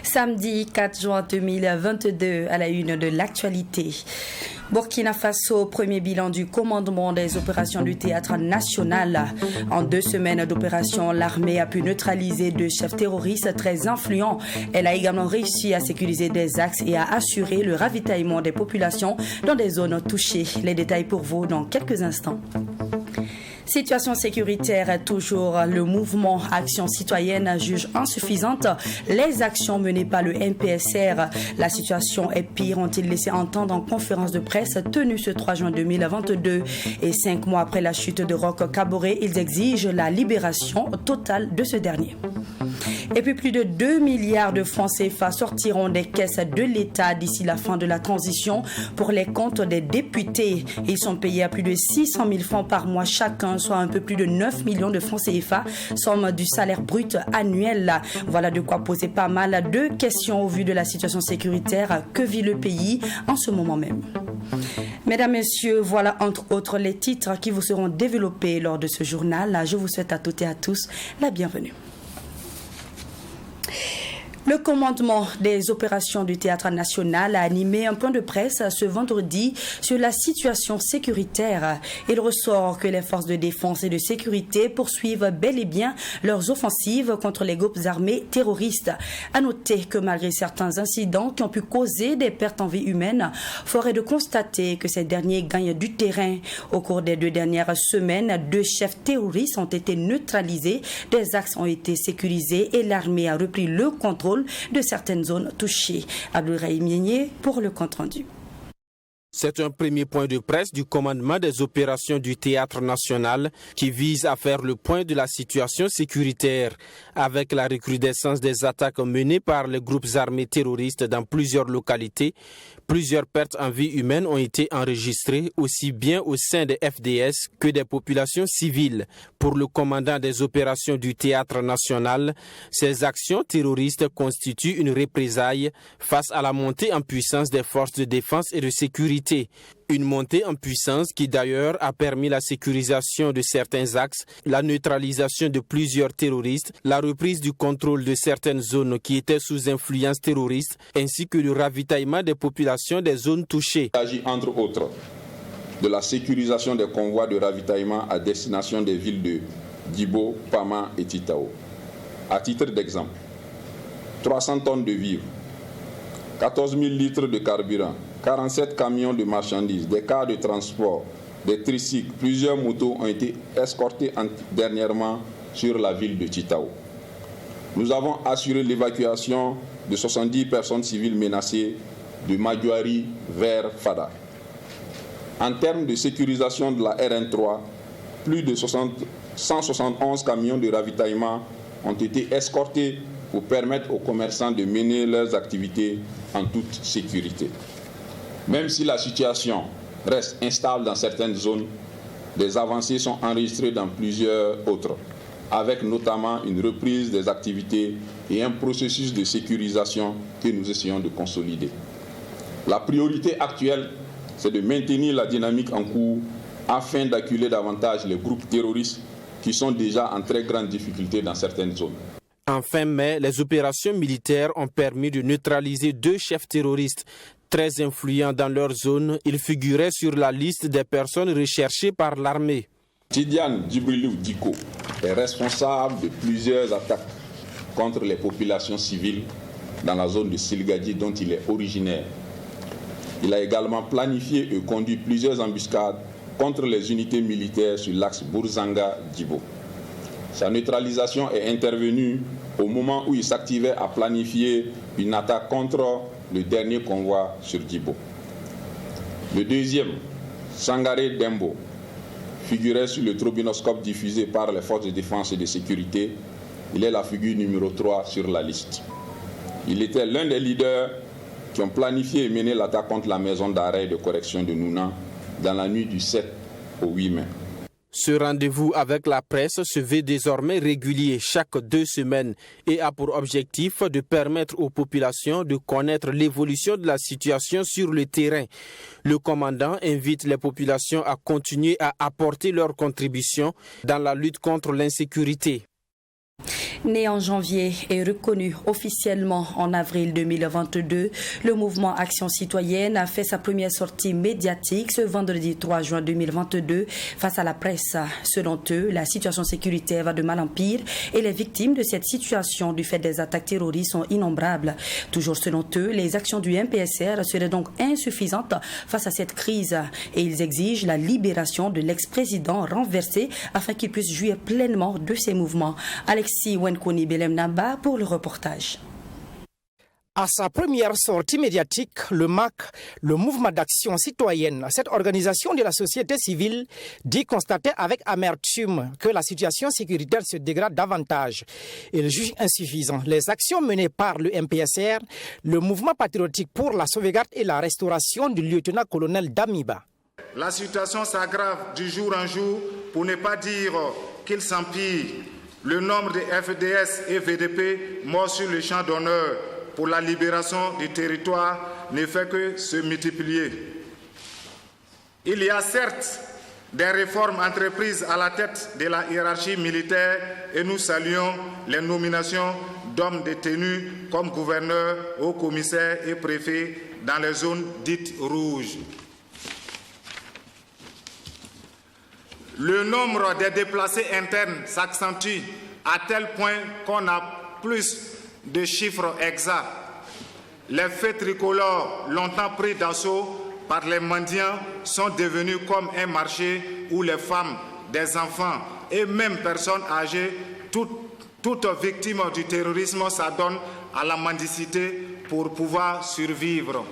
Samedi 4 juin 2022, à la une de l'actualité. Burkina Faso, premier bilan du commandement des opérations du théâtre national. En 2 semaines d'opération, l'armée a pu neutraliser 2 chefs terroristes très influents. Elle a également réussi à sécuriser des axes et à assurer le ravitaillement des populations dans des zones touchées. Les détails pour vous dans quelques instants. Situation sécuritaire, toujours le mouvement Action citoyenne juge insuffisante les actions menées par le MPSR. La situation est pire, ont-ils laissé entendre en conférence de presse tenue ce 3 juin 2022. Et 5 mois après la chute de Roch Kaboré, ils exigent la libération totale de ce dernier. Et puis plus de 2 milliards de francs CFA sortiront des caisses de l'État d'ici la fin de la transition pour les comptes des députés. Ils sont payés à plus de 600 000 francs par mois chacun, soit un peu plus de 9 millions de francs CFA, somme du salaire brut annuel. Voilà de quoi poser pas mal de questions au vu de la situation sécuritaire que vit le pays en ce moment même. Mesdames, Messieurs, voilà entre autres les titres qui vous seront développés lors de ce journal. Je vous souhaite à toutes et à tous la bienvenue. Le commandement des opérations du Théâtre national a animé un point de presse ce vendredi sur la situation sécuritaire. Il ressort que les forces de défense et de sécurité poursuivent bel et bien leurs offensives contre les groupes armés terroristes. À noter que malgré certains incidents qui ont pu causer des pertes en vie humaine, force est de constater que ces derniers gagnent du terrain. Au cours des 2 dernières semaines, 2 chefs terroristes ont été neutralisés, des axes ont été sécurisés et l'armée a repris le contrôle de certaines zones touchées. Abdoulrahim Mienye pour le compte-rendu. C'est un premier point de presse du commandement des opérations du Théâtre national qui vise à faire le point de la situation sécuritaire. Avec la recrudescence des attaques menées par les groupes armés terroristes dans plusieurs localités, plusieurs pertes en vie humaine ont été enregistrées aussi bien au sein des FDS que des populations civiles. Pour le commandant des opérations du Théâtre national, ces actions terroristes constituent une représaille face à la montée en puissance des forces de défense et de sécurité. Une montée en puissance qui d'ailleurs a permis la sécurisation de certains axes, la neutralisation de plusieurs terroristes, la reprise du contrôle de certaines zones qui étaient sous influence terroriste, ainsi que le ravitaillement des populations des zones touchées. Il s'agit entre autres de la sécurisation des convois de ravitaillement à destination des villes de Djibo, Pama et Titao. À titre d'exemple, 300 tonnes de vivres, 14 000 litres de carburant, 47 camions de marchandises, des cars de transport, des tricycles, plusieurs motos ont été escortés dernièrement sur la ville de Titao. Nous avons assuré l'évacuation de 70 personnes civiles menacées de Madjouari vers Fada. En termes de sécurisation de la RN3, plus de 171 camions de ravitaillement ont été escortés pour permettre aux commerçants de mener leurs activités en toute sécurité. Même si la situation reste instable dans certaines zones, des avancées sont enregistrées dans plusieurs autres, avec notamment une reprise des activités et un processus de sécurisation que nous essayons de consolider. La priorité actuelle, c'est de maintenir la dynamique en cours afin d'acculer davantage les groupes terroristes qui sont déjà en très grande difficulté dans certaines zones. En fin mai, les opérations militaires ont permis de neutraliser 2 chefs terroristes très influents dans leur zone. Ils figuraient sur la liste des personnes recherchées par l'armée. Tidiane Djibrilou Diko est responsable de plusieurs attaques contre les populations civiles dans la zone de Silgadi dont il est originaire. Il a également planifié et conduit plusieurs embuscades contre les unités militaires sur l'axe Bourzanga-Djibo. Sa neutralisation est intervenue au moment où il s'activait à planifier une attaque contre le dernier convoi sur Djibo. Le deuxième, Sangaré Dembo, figurait sur le trobinoscope diffusé par les forces de défense et de sécurité. Il est la figure numéro 3 sur la liste. Il était l'un des leaders qui ont planifié et mené l'attaque contre la maison d'arrêt et de correction de Nouna dans la nuit du 7 au 8 mai. Ce rendez-vous avec la presse se veut désormais régulier chaque 2 semaines et a pour objectif de permettre aux populations de connaître l'évolution de la situation sur le terrain. Le commandant invite les populations à continuer à apporter leur contribution dans la lutte contre l'insécurité. Né en janvier et reconnu officiellement en avril 2022, le mouvement Action citoyenne a fait sa première sortie médiatique ce vendredi 3 juin 2022 face à la presse. Selon eux, la situation sécuritaire va de mal en pire et les victimes de cette situation du fait des attaques terroristes sont innombrables. Toujours selon eux, les actions du MPSR seraient donc insuffisantes face à cette crise et ils exigent la libération de l'ex-président renversé afin qu'il puisse jouir pleinement de ses mouvements. Alexis Wenkoni Belem Namba pour le reportage. À sa première sortie médiatique, le MAC, le Mouvement d'Action citoyenne, cette organisation de la société civile, dit constater avec amertume que la situation sécuritaire se dégrade davantage. Il juge insuffisant les actions menées par le MPSR, le Mouvement patriotique pour la sauvegarde et la restauration du lieutenant-colonel Damiba. La situation s'aggrave du jour en jour, pour ne pas dire qu'il s'empire. Le nombre de FDS et VDP morts sur le champ d'honneur pour la libération du territoire ne fait que se multiplier. Il y a certes des réformes entreprises à la tête de la hiérarchie militaire et nous saluons les nominations d'hommes détenus comme gouverneurs, hauts commissaires et préfets dans les zones dites rouges. Le nombre des déplacés internes s'accentue à tel point qu'on a plus de chiffres exacts. Les faits tricolores, longtemps pris d'assaut par les mendiants, sont devenus comme un marché où les femmes, des enfants et même personnes âgées, toutes victimes du terrorisme, s'adonnent à la mendicité pour pouvoir survivre.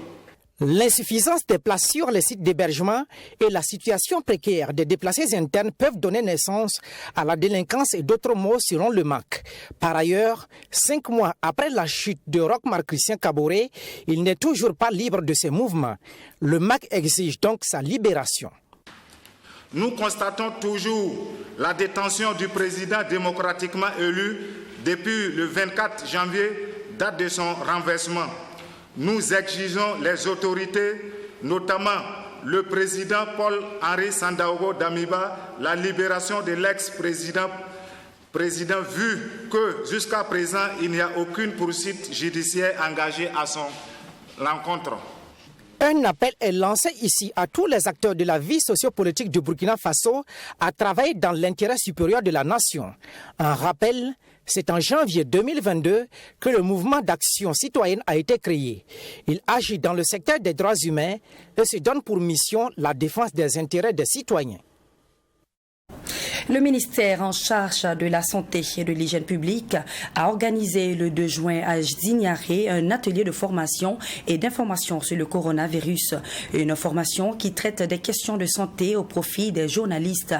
L'insuffisance des places sur les sites d'hébergement et la situation précaire des déplacés internes peuvent donner naissance à la délinquance et d'autres maux selon le MAC. Par ailleurs, 5 mois après la chute de Roch-Marc Christian Kaboré, il n'est toujours pas libre de ses mouvements. Le MAC exige donc sa libération. Nous constatons toujours la détention du président démocratiquement élu depuis le 24 janvier, date de son renversement. Nous exigeons les autorités, notamment le président Paul-Henri Sandaogo Damiba, la libération de l'ex-président, vu que jusqu'à présent, il n'y a aucune poursuite judiciaire engagée à son encontre. Un appel est lancé ici à tous les acteurs de la vie sociopolitique du Burkina Faso à travailler dans l'intérêt supérieur de la nation. Un rappel, c'est en janvier 2022 que le mouvement d'action citoyenne a été créé. Il agit dans le secteur des droits humains et se donne pour mission la défense des intérêts des citoyens. Le ministère en charge de la santé et de l'hygiène publique a organisé le 2 juin à Zignaré un atelier de formation et d'information sur le coronavirus. Une formation qui traite des questions de santé au profit des journalistes.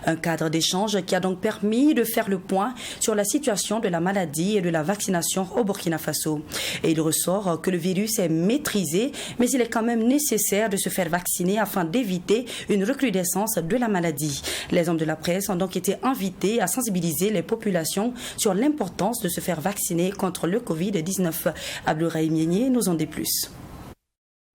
Un cadre d'échange qui a donc permis de faire le point sur la situation de la maladie et de la vaccination au Burkina Faso. Et il ressort que le virus est maîtrisé, mais il est quand même nécessaire de se faire vacciner afin d'éviter une recrudescence de la maladie. Les hommes de la presse ont donc été invités à sensibiliser les populations sur l'importance de se faire vacciner contre le Covid-19. Abdourahim Yénié nous en dit plus.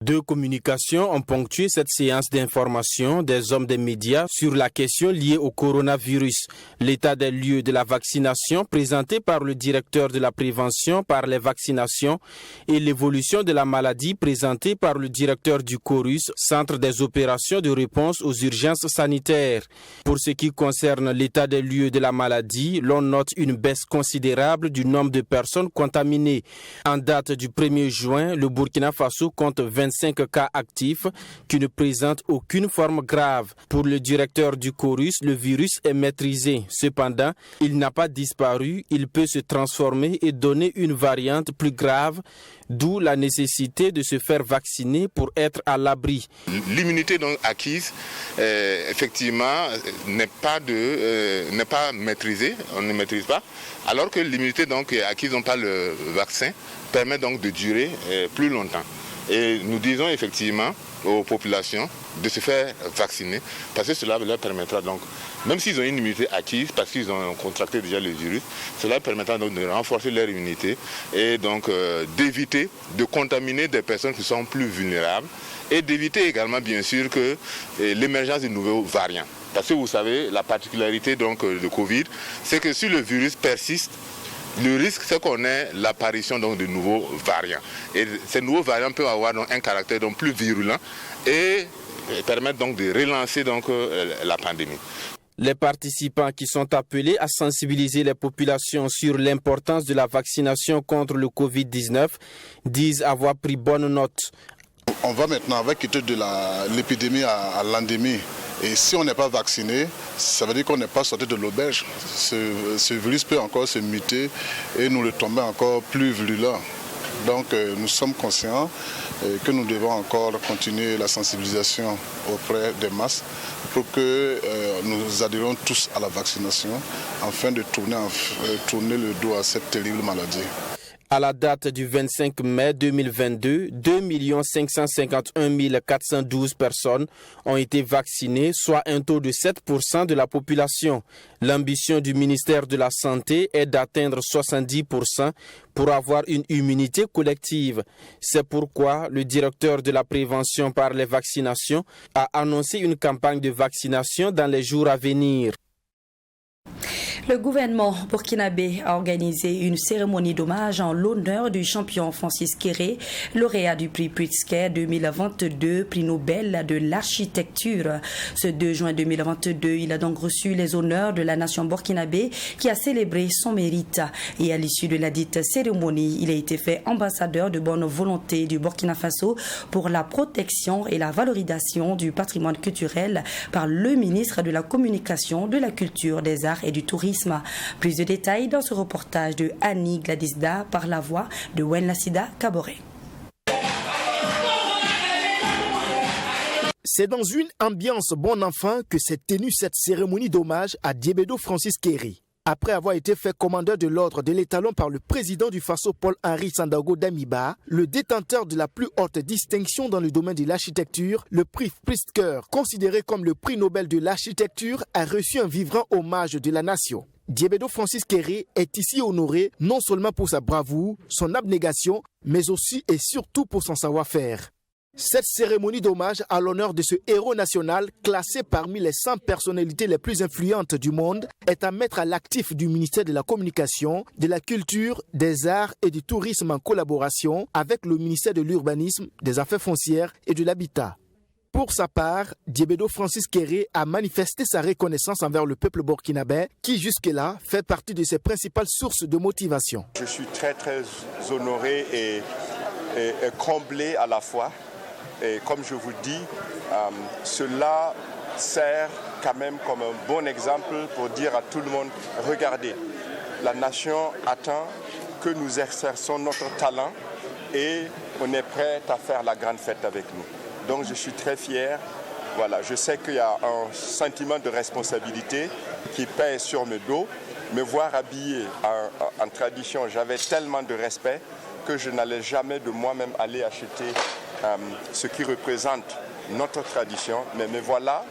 2 communications ont ponctué cette séance d'information des hommes des médias sur la question liée au coronavirus. L'état des lieux de la vaccination présenté par le directeur de la prévention par les vaccinations et l'évolution de la maladie présentée par le directeur du CORUS, Centre des opérations de réponse aux urgences sanitaires. Pour ce qui concerne l'état des lieux de la maladie, l'on note une baisse considérable du nombre de personnes contaminées. En date du 1er juin, le Burkina Faso compte 25 cas actifs qui ne présentent aucune forme grave. Pour le directeur du CORUS, le virus est maîtrisé. Cependant, il n'a pas disparu, il peut se transformer et donner une variante plus grave, d'où la nécessité de se faire vacciner pour être à l'abri. L'immunité donc acquise, effectivement, n'est pas maîtrisée, on ne maîtrise pas, alors que l'immunité donc acquise par le vaccin permet donc de durer plus longtemps. Et nous disons effectivement aux populations de se faire vacciner parce que cela leur permettra donc, même s'ils ont une immunité acquise parce qu'ils ont contracté déjà le virus, cela permettra donc de renforcer leur immunité et donc d'éviter de contaminer des personnes qui sont plus vulnérables et d'éviter également bien sûr que l'émergence de nouveaux variants. Parce que vous savez, la particularité donc de Covid, c'est que si le virus persiste, le risque, c'est qu'on ait l'apparition donc de nouveaux variants. Et ces nouveaux variants peuvent avoir donc un caractère donc plus virulent et permettre donc de relancer donc la pandémie. Les participants qui sont appelés à sensibiliser les populations sur l'importance de la vaccination contre le Covid-19 disent avoir pris bonne note. On va maintenant quitter de l'épidémie à l'endémie. Et si on n'est pas vacciné, ça veut dire qu'on n'est pas sorti de l'auberge. Ce virus peut encore se muter et nous le tomber encore plus virulent. Donc nous sommes conscients que nous devons encore continuer la sensibilisation auprès des masses pour que nous adhérions tous à la vaccination afin de tourner le dos à cette terrible maladie. À la date du 25 mai 2022, 2 551 412 personnes ont été vaccinées, soit un taux de 7% de la population. L'ambition du ministère de la Santé est d'atteindre 70% pour avoir une immunité collective. C'est pourquoi le directeur de la prévention par les vaccinations a annoncé une campagne de vaccination dans les jours à venir. Le gouvernement burkinabé a organisé une cérémonie d'hommage en l'honneur du champion Francis Kéré, lauréat du prix Pritzker 2022, prix Nobel de l'architecture. Ce 2 juin 2022, il a donc reçu les honneurs de la nation burkinabé qui a célébré son mérite. Et à l'issue de la dite cérémonie, il a été fait ambassadeur de bonne volonté du Burkina Faso pour la protection et la valorisation du patrimoine culturel par le ministre de la Communication, de la Culture, des Arts et du Tourisme. Plus de détails dans ce reportage de Annie Gladisda par la voix de Wenlasida Kaboré. C'est dans une ambiance bon enfant que s'est tenue cette cérémonie d'hommage à Diébedo Francis Kéré. Après avoir été fait commandeur de l'ordre de l'étalon par le président du Faso Paul-Henri Sandaogo Damiba, le détenteur de la plus haute distinction dans le domaine de l'architecture, le prix Pritzker, considéré comme le prix Nobel de l'architecture, a reçu un vibrant hommage de la nation. Diébedo Francis Kéré est ici honoré non seulement pour sa bravoure, son abnégation, mais aussi et surtout pour son savoir-faire. Cette cérémonie d'hommage à l'honneur de ce héros national, classé parmi les 100 personnalités les plus influentes du monde, est à mettre à l'actif du ministère de la Communication, de la Culture, des Arts et du Tourisme en collaboration avec le ministère de l'Urbanisme, des Affaires foncières et de l'Habitat. Pour sa part, Diébedo Francis Kéré a manifesté sa reconnaissance envers le peuple burkinabé qui jusque-là fait partie de ses principales sources de motivation. Je suis très honoré et comblé à la fois. Et comme je vous dis, cela sert quand même comme un bon exemple pour dire à tout le monde, regardez, la nation attend que nous exerçons notre talent et on est prêt à faire la grande fête avec nous. Donc je suis très fier. Voilà, je sais qu'il y a un sentiment de responsabilité qui pèse sur mes dos. Me voir habillé en tradition, j'avais tellement de respect que je n'allais jamais de moi-même aller acheter ce qui représente notre tradition, mais me voilà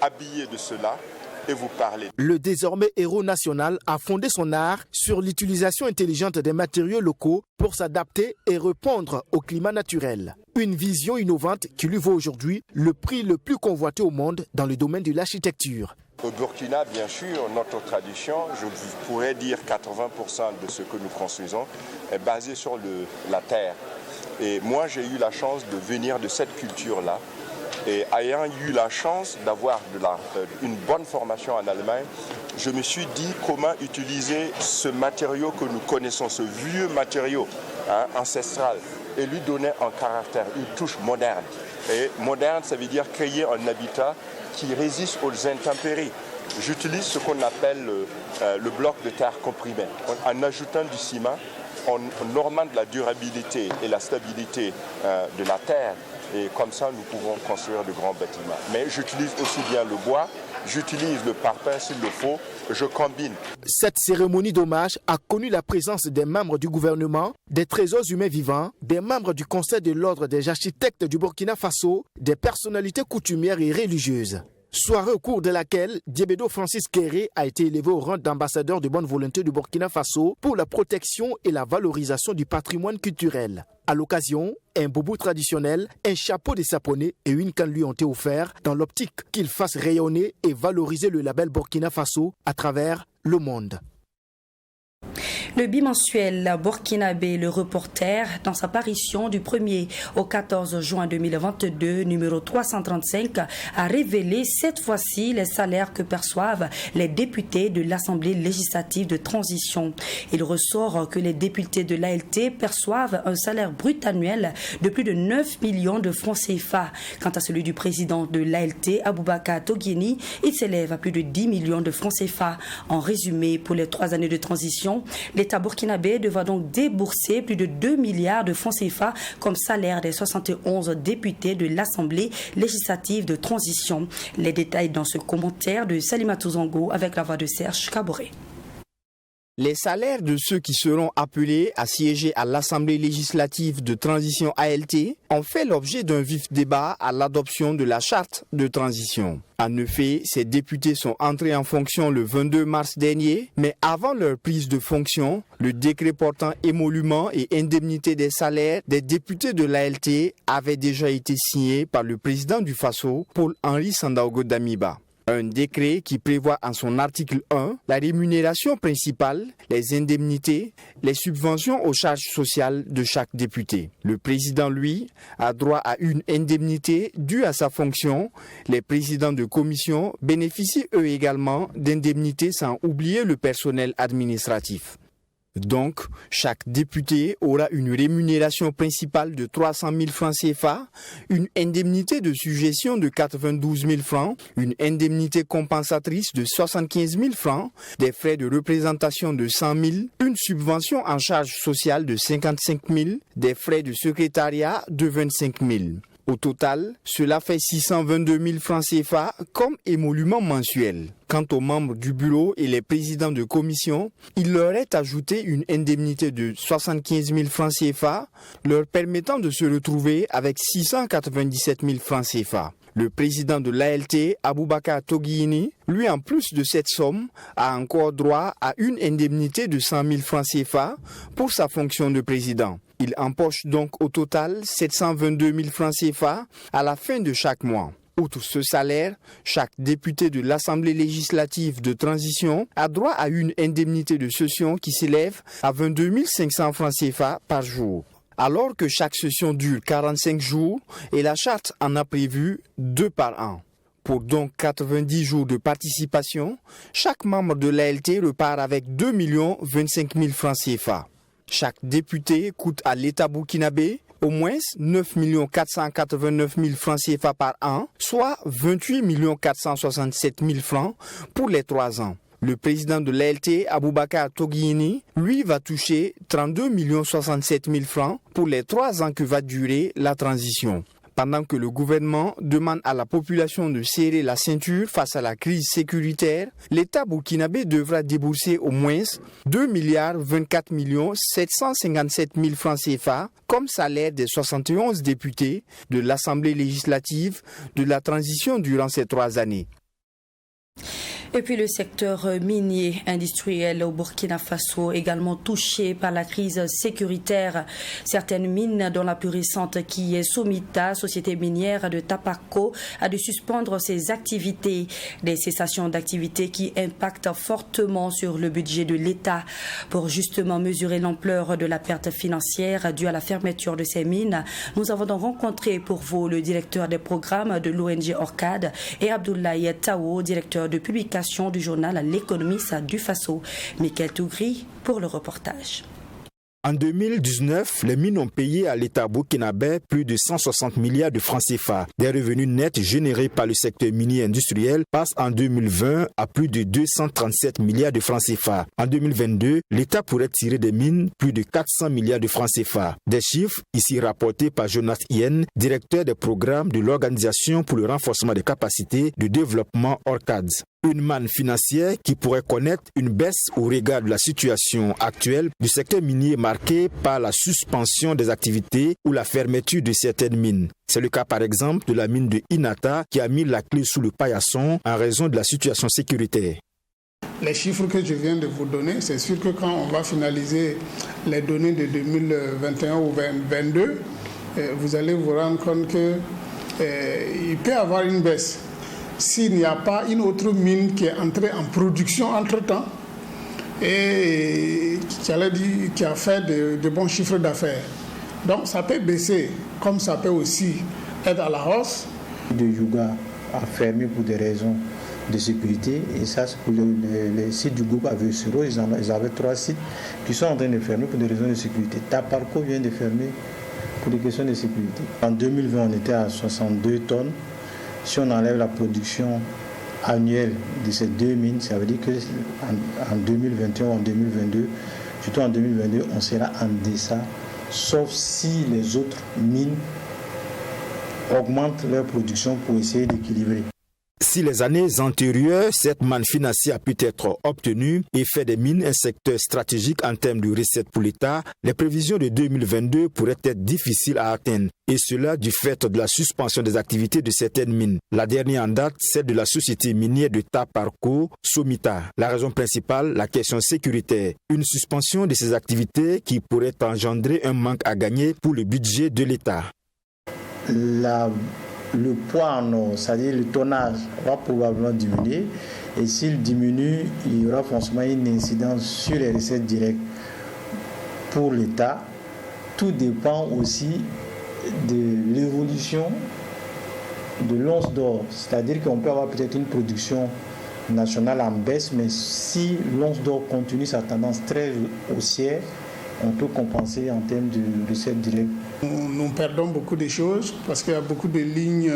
habillé de cela et vous parler. Le désormais héros national a fondé son art sur l'utilisation intelligente des matériaux locaux pour s'adapter et répondre au climat naturel. Une vision innovante qui lui vaut aujourd'hui le prix le plus convoité au monde dans le domaine de l'architecture. Au Burkina, bien sûr, notre tradition, je pourrais dire 80% de ce que nous construisons, est basé sur la terre. Et moi, j'ai eu la chance de venir de cette culture-là. Et ayant eu la chance d'avoir une bonne formation en Allemagne, je me suis dit comment utiliser ce matériau que nous connaissons, ce vieux matériau ancestral, et lui donner un caractère, une touche moderne. Et moderne, ça veut dire créer un habitat qui résiste aux intempéries. J'utilise ce qu'on appelle le bloc de terre comprimé. En ajoutant du ciment, on augmente la durabilité et la stabilité de la terre. Et comme ça, nous pouvons construire de grands bâtiments. Mais j'utilise aussi bien le bois j'utilise le parpaing s'il le faut, je combine. Cette cérémonie d'hommage a connu la présence des membres du gouvernement, des trésors humains vivants, des membres du Conseil de l'ordre des architectes du Burkina Faso, des personnalités coutumières et religieuses. Soirée au cours de laquelle Diébedo Francis Kéré a été élevé au rang d'ambassadeur de bonne volonté du Burkina Faso pour la protection et la valorisation du patrimoine culturel. À l'occasion, un boubou traditionnel, un chapeau de saponné et une canne lui ont été offerts dans l'optique qu'il fasse rayonner et valoriser le label Burkina Faso à travers le monde. Le bimensuel burkinabé Le Reporter, dans sa parution du 1er au 14 juin 2022, numéro 335, a révélé cette fois-ci les salaires que perçoivent les députés de l'Assemblée législative de transition. Il ressort que les députés de l'ALT perçoivent un salaire brut annuel de plus de 9 millions de francs CFA. Quant à celui du président de l'ALT, Aboubakar Toguini, il s'élève à plus de 10 millions de francs CFA. En résumé, pour les 3 années de transition, l'État burkinabé devra donc débourser plus de 2 milliards de francs CFA comme salaire des 71 députés de l'Assemblée législative de transition. Les détails dans ce commentaire de Salimatou Zongo avec la voix de Serge Kaboré. Les salaires de ceux qui seront appelés à siéger à l'Assemblée législative de transition ALT ont fait l'objet d'un vif débat à l'adoption de la charte de transition. En effet, ces députés sont entrés en fonction le 22 mars dernier, mais avant leur prise de fonction, le décret portant émolument et indemnité des salaires des députés de l'ALT avait déjà été signé par le président du Faso, Paul-Henri Sandaogo Damiba. Un décret qui prévoit en son article 1 la rémunération principale, les indemnités, les subventions aux charges sociales de chaque député. Le président, lui, a droit à une indemnité due à sa fonction. Les présidents de commission bénéficient eux également d'indemnités sans oublier le personnel administratif. Donc, chaque député aura une rémunération principale de 300 000 francs CFA, une indemnité de suggestion de 92 000 francs, une indemnité compensatrice de 75 000 francs, des frais de représentation de 100 000, une subvention en charge sociale de 55 000, des frais de secrétariat de 25 000. Au total, cela fait 622 000 francs CFA comme émolument mensuel. Quant aux membres du bureau et les présidents de commission, il leur est ajouté une indemnité de 75 000 francs CFA, leur permettant de se retrouver avec 697 000 francs CFA. Le président de l'ALT, Aboubakar Toguini, lui en plus de cette somme, a encore droit à une indemnité de 100 000 francs CFA pour sa fonction de président. Il empoche donc au total 722 000 francs CFA à la fin de chaque mois. Outre ce salaire, chaque député de l'Assemblée législative de transition a droit à une indemnité de session qui s'élève à 22 500 francs CFA par jour. Alors que chaque session dure 45 jours et la charte en a prévu 2 par an. Pour donc 90 jours de participation, chaque membre de l'ALT repart avec 2 025 000 francs CFA. Chaque député coûte à l'État burkinabé au moins 9 489 000 francs CFA par an, soit 28 467 000 francs pour les 3 ans. Le président de l'ALT, Aboubakar Toguini, lui va toucher 32 067 000 francs pour les 3 ans que va durer la transition. Pendant que le gouvernement demande à la population de serrer la ceinture face à la crise sécuritaire, l'État burkinabé devra débourser au moins 2 24 757 000 francs CFA comme salaire des 71 députés de l'Assemblée législative de la transition durant ces 3 années. Et puis le secteur minier industriel au Burkina Faso également touché par la crise sécuritaire. Certaines mines, dont la plus récente qui est Somita, société minière de Tapako, a dû suspendre ses activités. Des cessations d'activités qui impactent fortement sur le budget de l'État. Pour justement mesurer l'ampleur de la perte financière due à la fermeture de ces mines, nous avons donc rencontré pour vous le directeur des programmes de l'ONG Orcade et Abdoulaye Tao, directeur de publication du journal L'Économiste du Faso. Michael Tougri pour le reportage. En 2019, les mines ont payé à l'État burkinabé plus de 160 milliards de francs CFA. Des revenus nets générés par le secteur minier industriel passent en 2020 à plus de 237 milliards de francs CFA. En 2022, l'État pourrait tirer des mines plus de 400 milliards de francs CFA. Des chiffres ici rapportés par Jonas Yen, directeur des programmes de l'Organisation pour le renforcement des capacités de développement ORCAD. Une manne financière qui pourrait connaître une baisse au regard de la situation actuelle du secteur minier marqué par la suspension des activités ou la fermeture de certaines mines. C'est le cas par exemple de la mine de Inata qui a mis la clé sous le paillasson en raison de la situation sécuritaire. Les chiffres que je viens de vous donner, c'est sûr que quand on va finaliser les données de 2021 ou 2022, vous allez vous rendre compte qu'il peut y avoir une baisse. S'il n'y a pas une autre mine qui est entrée en production entre-temps et qui a fait de bons chiffres d'affaires. Donc ça peut baisser, comme ça peut aussi être à la hausse. De Youga a fermé pour des raisons de sécurité et ça c'est pour les sites du groupe Avesero, ils avaient 3 sites qui sont en train de fermer pour des raisons de sécurité. Taparco vient de fermer pour des questions de sécurité. En 2020 on était à 62 tonnes. Si on enlève la production annuelle de ces 2 mines, ça veut dire qu'en 2021 ou en 2022, surtout en 2022, on sera en deçà, sauf si les autres mines augmentent leur production pour essayer d'équilibrer. Si les années antérieures, cette manne financière a pu être obtenue et fait des mines un secteur stratégique en termes de recettes pour l'État, les prévisions de 2022 pourraient être difficiles à atteindre. Et cela du fait de la suspension des activités de certaines mines. La dernière en date, celle de la société minière de Taparco, Somita. La raison principale, la question sécuritaire. Une suspension de ces activités qui pourrait engendrer un manque à gagner pour le budget de l'État. Le poids en eau, c'est-à-dire le tonnage, va probablement diminuer. Et s'il diminue, il y aura forcément une incidence sur les recettes directes pour l'État. Tout dépend aussi de l'évolution de l'once d'or. C'est-à-dire qu'on peut avoir peut-être une production nationale en baisse, mais si l'once d'or continue sa tendance très haussière, on peut compenser en termes de recettes directes. Nous perdons beaucoup de choses parce qu'il y a beaucoup de lignes,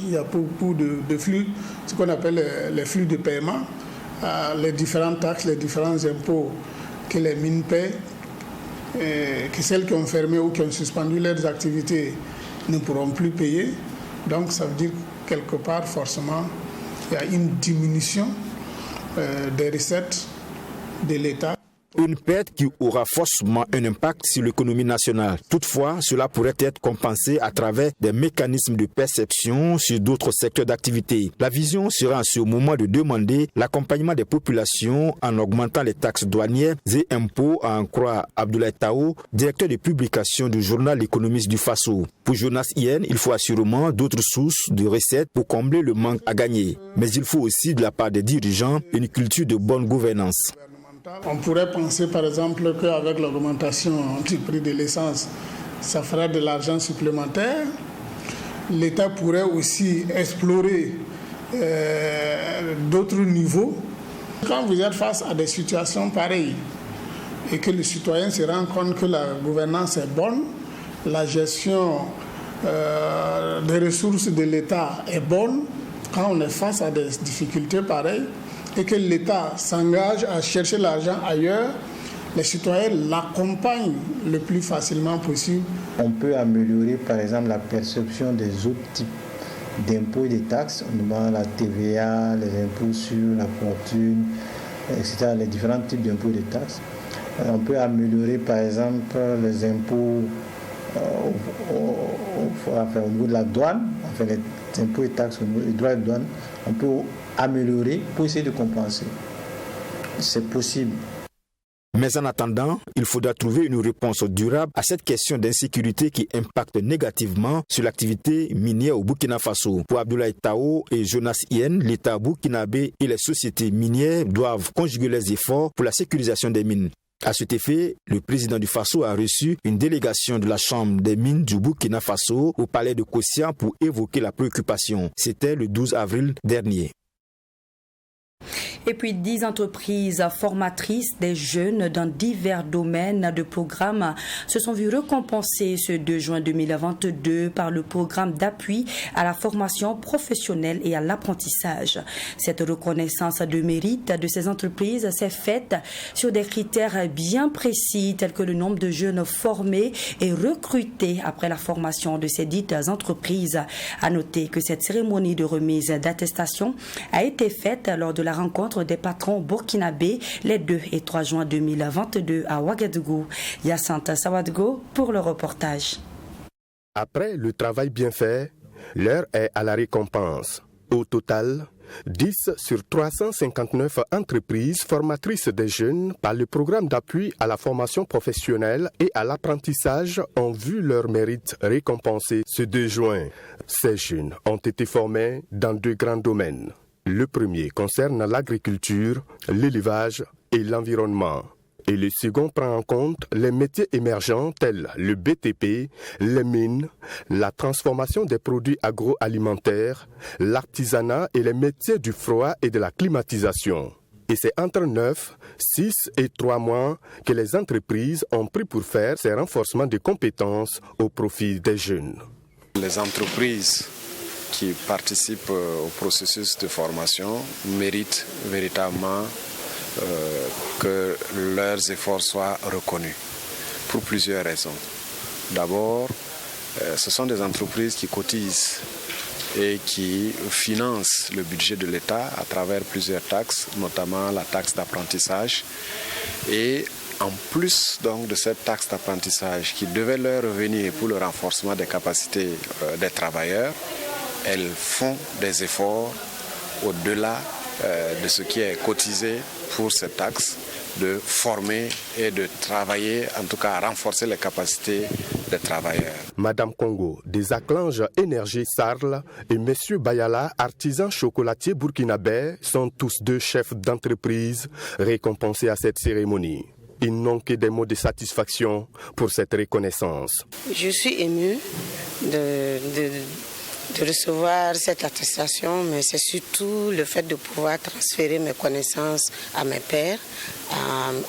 il y a beaucoup de flux, ce qu'on appelle les flux de paiement, les différentes taxes, les différents impôts que les mines paient, que celles qui ont fermé ou qui ont suspendu leurs activités ne pourront plus payer. Donc ça veut dire quelque part forcément il y a une diminution des recettes de l'État. Une perte qui aura forcément un impact sur l'économie nationale. Toutefois, cela pourrait être compensé à travers des mécanismes de perception sur d'autres secteurs d'activité. La vision sera en ce moment de demander l'accompagnement des populations en augmentant les taxes douanières et impôts, à en croire Abdoulaye Tao, directeur de publication du journal L'économiste du Faso. Pour Jonas Yen, il faut assurément d'autres sources de recettes pour combler le manque à gagner. Mais il faut aussi de la part des dirigeants une culture de bonne gouvernance. On pourrait penser par exemple qu'avec l'augmentation du prix de l'essence, ça fera de l'argent supplémentaire. L'État pourrait aussi explorer d'autres niveaux. Quand vous êtes face à des situations pareilles et que le citoyen se rend compte que la gouvernance est bonne, la gestion des ressources de l'État est bonne, quand on est face à des difficultés pareilles, et que l'État s'engage à chercher l'argent ailleurs, les citoyens l'accompagnent le plus facilement possible. On peut améliorer par exemple la perception des autres types d'impôts et de taxes, notamment la TVA, les impôts sur la fortune, etc., les différents types d'impôts et de taxes. On peut améliorer par exemple les impôts au niveau de la douane, enfin les impôts et taxes au niveau des droits de douane. On peut améliorer pour essayer de compenser. C'est possible. Mais en attendant, il faudra trouver une réponse durable à cette question d'insécurité qui impacte négativement sur l'activité minière au Burkina Faso. Pour Abdoulaye Tao et Jonas Yen, l'État burkinabé et les sociétés minières doivent conjuguer les efforts pour la sécurisation des mines. À cet effet, le président du Faso a reçu une délégation de la Chambre des mines du Burkina Faso au palais de Kossia pour évoquer la préoccupation. C'était le 12 avril dernier. Et puis 10 entreprises formatrices des jeunes dans divers domaines de programmes se sont vues récompensées ce 2 juin 2022 par le programme d'appui à la formation professionnelle et à l'apprentissage. Cette reconnaissance de mérite de ces entreprises s'est faite sur des critères bien précis tels que le nombre de jeunes formés et recrutés après la formation de ces dites entreprises. À noter que cette cérémonie de remise d'attestation a été faite lors de la rencontre des patrons burkinabés les 2 et 3 juin 2022 à Ouagadougou. Yacinthe Sawadgo pour le reportage. Après le travail bien fait, l'heure est à la récompense. Au total, 10 sur 359 entreprises formatrices des jeunes par le programme d'appui à la formation professionnelle et à l'apprentissage ont vu leur mérite récompensé ce 2 juin. Ces jeunes ont été formés dans 2 grands domaines. Le premier concerne l'agriculture, l'élevage et l'environnement. Et le second prend en compte les métiers émergents tels le BTP, les mines, la transformation des produits agroalimentaires, l'artisanat et les métiers du froid et de la climatisation. Et c'est entre 9, 6 et 3 mois que les entreprises ont pris pour faire ces renforcements de compétences au profit des jeunes. Les entreprises qui participent au processus de formation méritent véritablement que leurs efforts soient reconnus pour plusieurs raisons. D'abord, ce sont des entreprises qui cotisent et qui financent le budget de l'État à travers plusieurs taxes, notamment la taxe d'apprentissage. Et en plus donc de cette taxe d'apprentissage qui devait leur revenir pour le renforcement des capacités des travailleurs, elles font des efforts au-delà de ce qui est cotisé pour cette taxe, de former et de travailler, en tout cas à renforcer les capacités des travailleurs. Madame Congo des Aclanges Énergie Sarl et Monsieur Bayala, artisan chocolatier burkinabé, sont tous 2 chefs d'entreprise récompensés à cette cérémonie. Ils n'ont que des mots de satisfaction pour cette reconnaissance. Je suis émue de recevoir cette attestation, mais c'est surtout le fait de pouvoir transférer mes connaissances à mes pairs,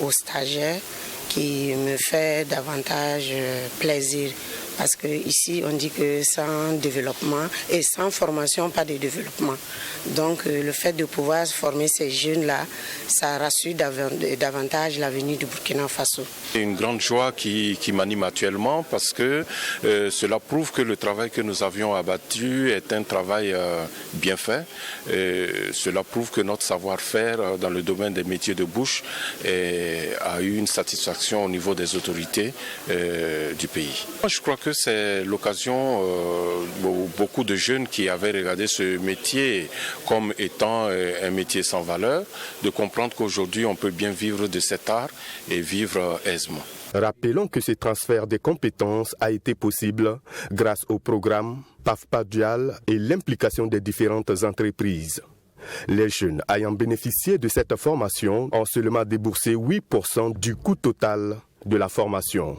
aux stagiaires, qui me fait davantage plaisir. Parce qu'ici, on dit que sans développement et sans formation, pas de développement. Donc, le fait de pouvoir former ces jeunes-là, ça rassure davantage l'avenir du Burkina Faso. C'est une grande joie qui m'anime actuellement parce que cela prouve que le travail que nous avions abattu est un travail bien fait. Cela prouve que notre savoir-faire dans le domaine des métiers de bouche a eu une satisfaction au niveau des autorités du pays. Je crois que c'est l'occasion pour beaucoup de jeunes qui avaient regardé ce métier comme étant un métier sans valeur, de comprendre qu'aujourd'hui on peut bien vivre de cet art et vivre aisément. Rappelons que ce transfert des compétences a été possible grâce au programme PAFPA Dual et l'implication des différentes entreprises. Les jeunes ayant bénéficié de cette formation ont seulement déboursé 8% du coût total de la formation.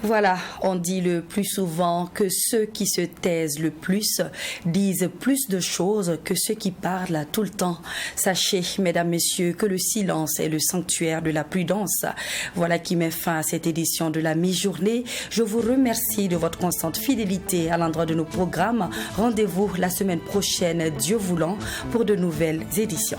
Voilà, on dit le plus souvent que ceux qui se taisent le plus disent plus de choses que ceux qui parlent tout le temps. Sachez, mesdames, messieurs, que le silence est le sanctuaire de la prudence. Voilà qui met fin à cette édition de la mi-journée. Je vous remercie de votre constante fidélité à l'endroit de nos programmes. Rendez-vous la semaine prochaine, Dieu voulant, pour de nouvelles éditions.